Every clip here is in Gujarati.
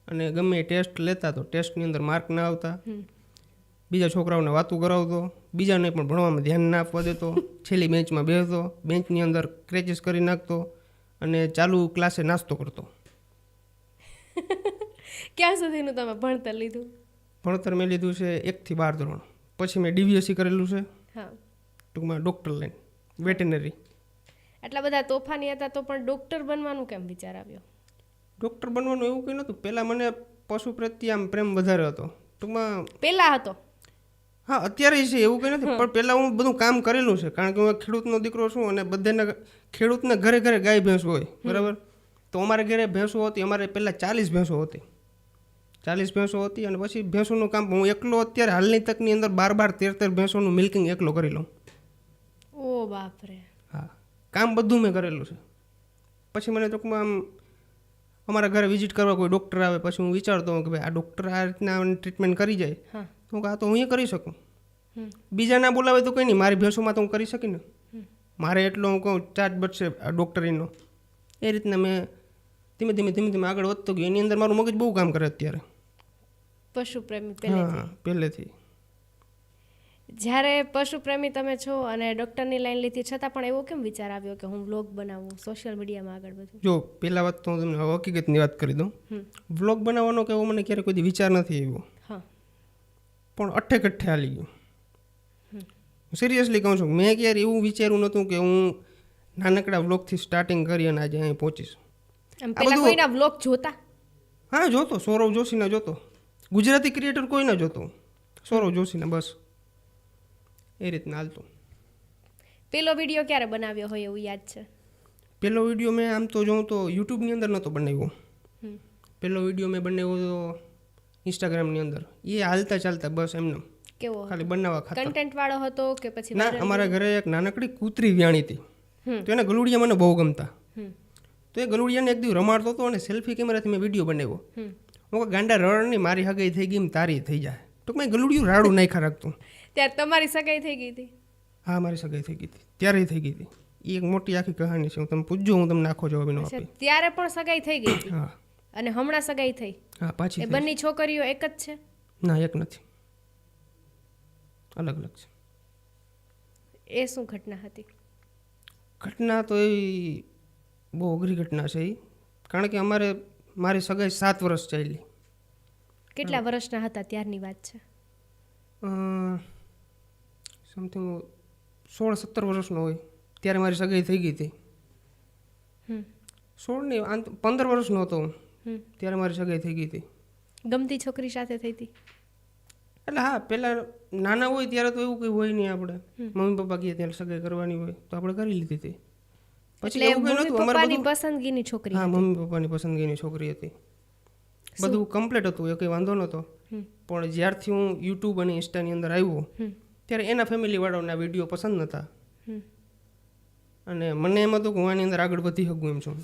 અને ગમે એ ટેસ્ટ લેતા તો ટેસ્ટની અંદર માર્ક ના આવતા, બીજા છોકરાઓને વાતું કરાવતો, બીજાને પણ ભણવામાં ધ્યાન ના આપવા દેતો, છેલ્લી બેન્ચમાં બેસતો, બેન્ચની અંદર ક્રેચીસ કરી નાખતો અને ચાલુ ક્લાસે નાસ્તો કરતો. ક્યાં સુધીનું તમે ભણતર લીધું? ભણતર મેં લીધું છે 1 થી 12 ધોરણ. પછી મેં DVSC કરેલું છે, હા, ટૂંકમાં ડૉક્ટર લાઈન, વેટેનરી. આટલા બધા તોફાની હતા તો પણ ડૉક્ટર બનવાનું કેમ વિચાર આવ્યો? ડૉક્ટર બનવાનું એવું કંઈ નહોતું. પહેલાં મને પશુ પ્રત્યે આમ પ્રેમ વધારે હતો ટૂંકમાં. પહેલા હતો? હા, અત્યારે છે એવું કંઈ નથી, પણ પહેલાં હું બધું કામ કરેલું છે. કારણ કે હું ખેડૂતનો દીકરો છું અને બધાના ખેડૂતના ઘરે ઘરે ગાય ભેંસો હોય, બરાબર. તો અમારે ઘરે ભેંસો હતી, અમારે પહેલાં 40 ભેંસો હતી. 40 ભેંસો હતી અને પછી ભેંસોનું કામ હું એકલો અત્યારે હાલની તકની અંદર 12 13 ભેંસોનું મિલ્કિંગ એકલો કરી લઉં. ઓ બાપરે. હા, કામ બધું મેં કરેલું છે. પછી મને ટૂંકમાં આમ અમારા ઘરે વિઝિટ કરવા કોઈ ડૉક્ટર આવે, પછી હું વિચારતો હોઉં કે ભાઈ આ ડૉક્ટર આ રીતના ટ્રીટમેન્ટ કરી જાય, તો આ તો હું એ કરી શકું. બીજા ના બોલાવે તો કંઈ નહીં, મારી ભેંસોમાં તો હું કરી શકી ને. મારે એટલો હું કહું ચાર્જ બચશે આ ડૉક્ટરીનો. એ રીતના મેં ધીમે ધીમે આગળ વધતો ગયો. એની અંદર મારું મગજ બહુ કામ કરે અત્યારે. પશુ પ્રેમી પહેલેથી? હા, પહેલેથી. જ્યારે પશુ પ્રેમી તમે છો અને ડૉક્ટરની લાઈન લીધી, છતાં પણ એવો કેમ વિચાર આવ્યો કે હું વ્લોગ બનાવું, સોશિયલ મીડિયામાં આગળ વધું? જો પહેલાં વાત તો હું તમને હકીકતની વાત કરી દઉં. વ્લોગ બનાવવાનો કે એવો મને ક્યારેય કોઈ વિચાર નથી આવ્યો. હા, પણ અઠ્ઠે હાલી ગયું. સિરિયસલી કહું છું, મેં ક્યારે એવું વિચાર્યું નહોતું કે હું નાનકડા વ્લોગથી સ્ટાર્ટિંગ કરી અને આજે અહીં પહોંચીશ. પહેલાં કોઈના વ્લોગ જોતા? હા, જોતો. સૌરવ જોશીના જોતો. ગુજરાતી ક્રિએટર કોઈ ન જોતો, સૌરવ જોશીના બસ. એ રીતના હાલતું. પેલો વિડીયો ક્યારે બનાવ્યો હોય એવું યાદ છે? પહેલો વિડીયો મેં આમ તો જોઉં તો યુટ્યુબની અંદર નહોતો બનાવ્યો. પહેલો વિડીયો મેં બનાવ્યો તો ઇન્સ્ટાગ્રામની અંદર. એ હાલતા ચાલતા બસ એમને. કેવો? ખાલી બનાવવા ખાતર. કન્ટેન્ટ વાળો હતો કે પછી? ના, અમારા ઘરે એક નાનકડી કૂતરી વ્યાણી હતી, તો એના ગલુડિયા મને બહુ ગમતા. તો એ ગલુડિયાને એક દિવસ રમાડતો હતો અને સેલ્ફી કેમેરાથી મેં વિડીયો બનાવ્યો. હું ગાંડા રડની મારી હગાઈ થઈ ગઈ તારી થઈ જાય, ટૂંકમાં એ ગલુડિયું રાડું નાખ્યા રાખતું. ત્યારે તમારી સગાઈ થઈ ગઈ હતી? હા, મારી સગાઈ થઈ ગઈ હતી, ત્યારે થઈ ગઈ હતી. એ એક મોટી આખી કહાની છે, હું તમે પૂછજો, હું તમને આખો જવાબ એનો આપી. ત્યારે પણ સગાઈ થઈ ગઈ હતી? હા. અને હમણાં સગાઈ થઈ? હા, પાછી. એ બંને છોકરીઓ એક જ છે? ના, એક નથી, અલગ અલગ છે. એ શું ઘટના હતી? ઘટના તો એવી બહુ અઘરી ઘટના છે એ. કારણ કે મારી સગાઈ 7 વર્ષ ચાલી. કેટલા વર્ષના હતા ત્યારની વાત છે? સમથિંગ 16-17 વર્ષનો હોય ત્યારે મારી સગાઈ થઈ ગઈ હતી. 16 નહીં, 15 વર્ષનો હતો ત્યારે મારી સગાઈ થઈ ગઈ હતી. ગમતી છોકરી સાથે થઈ હતી? એટલે હા, પહેલાં નાના હોય ત્યારે તો એવું કંઈ હોય નહીં. આપણે મમ્મી પપ્પા કહે ત્યારે સગાઈ કરવાની હોય તો આપણે કરી લીધી હતી. પછી એવું કંઈ નહોતું. અમારી પસંદગીની છોકરી? હા, મમ્મી પપ્પાની પસંદગીની છોકરી હતી. બધું કમ્પ્લીટ હતું, એ કંઈ વાંધો નહોતો. પણ જ્યારથી હું યુટ્યુબ અને ઇન્સ્ટાની અંદર આવ્યો ત્યારે એના ફેમિલીવાળાઓના વિડીયો પસંદ નહોતા અને મને એમ હતું કે હું આની અંદર આગળ વધી શકું એમ છું.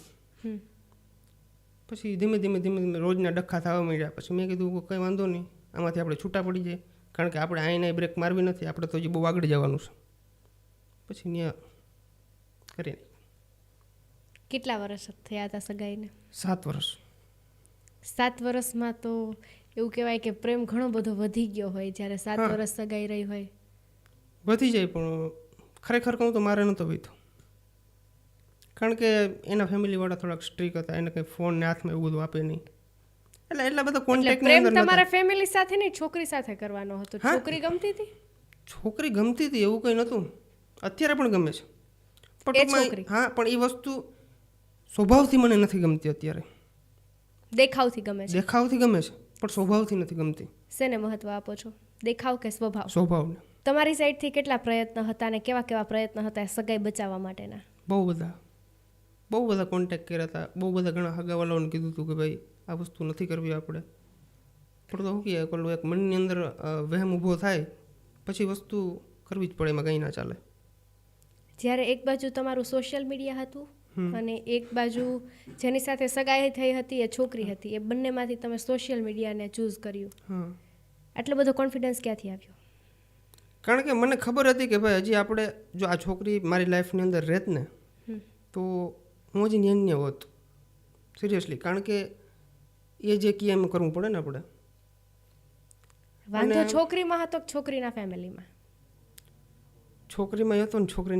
પછી ધીમે ધીમે રોજના ડખા થવા માંડ્યા. પછી મેં કીધું કે કંઈ વાંધો નહીં, આમાંથી આપણે છૂટા પડી જાય, કારણ કે આપણે આઈને બ્રેક મારવી નથી, આપણે તો હજી બહુ આગળ જવાનું છે. પછી ત્યાં કરી. કેટલા વર્ષ થયા હતા સગાઈને? 7 વર્ષ. 7 વર્ષમાં તો એવું કહેવાય કે પ્રેમ ઘણો બધો વધી ગયો હોય જ્યારે 7 વર્ષ સગાઈ રહી હોય. વધી જાય, પણ ખરેખર કહું તો મારે નહોતો વીતો. કારણ કે એના ફેમિલીવાળા થોડાક સ્ટ્રીક હતા, એને કંઈ ફોન ને હાથમાં એવું બધું આપે નહીં. એટલે એટલા બધા કોન્ટેક્ટની અંદર પ્રેમ તમારા ફેમિલી સાથે નહીં, છોકરી સાથે કરવાનો હતો. છોકરી ગમતી હતી? છોકરી ગમતી હતી એવું કંઈ નહોતું, અત્યારે પણ ગમે છે. પણ હા, પણ એ વસ્તુ સ્વભાવથી મને નથી ગમતી અત્યારે. દેખાવથી ગમે છે? દેખાવથી ગમે છે, પણ સ્વભાવથી નથી ગમતી. શેને મહત્વ આપો છો, દેખાવ કે સ્વભાવ? સ્વભાવને. તમારી સાઈડથી કેટલા પ્રયત્ન હતા અને કેવા કેવા પ્રયત્ન હતા સગાઈ બચાવવા માટેના? બહુ બધા કોન્ટેક્ટ કર્યા હતા. બહુ બધા ઘણા હગાવાલાઓને કીધું હતું કે ભાઈ આ વસ્તુ નથી કરવી આપણે. પણ તો શું કહે, પેલું એક મનની અંદર વહેમ ઊભો થાય પછી વસ્તુ કરવી જ પડે, એમાં કંઈ ના ચાલે. જ્યારે એક બાજુ તમારું સોશિયલ મીડિયા હતું અને એક બાજુ જેની સાથે સગાઈ થઈ હતી એ છોકરી હતી, એ બંનેમાંથી તમે સોશિયલ મીડિયાને ચૂઝ કર્યું. આટલો બધો કોન્ફિડન્સ ક્યાંથી આવ્યો? કારણ કે મને ખબર હતી કે ભાઈ હજી આપણે જો આ છોકરી મારી લાઈફની અંદર રહેત ને તો હું હજી ન્યાન્ય હોત, સિરિયસલી. કારણ કે એ જે કહે એમ કરવું પડે ને આપણે. વાંધો છોકરીમાં હતો કે છોકરીના ફેમિલીમાં? છોકરીમાં હતો ને છોકરીને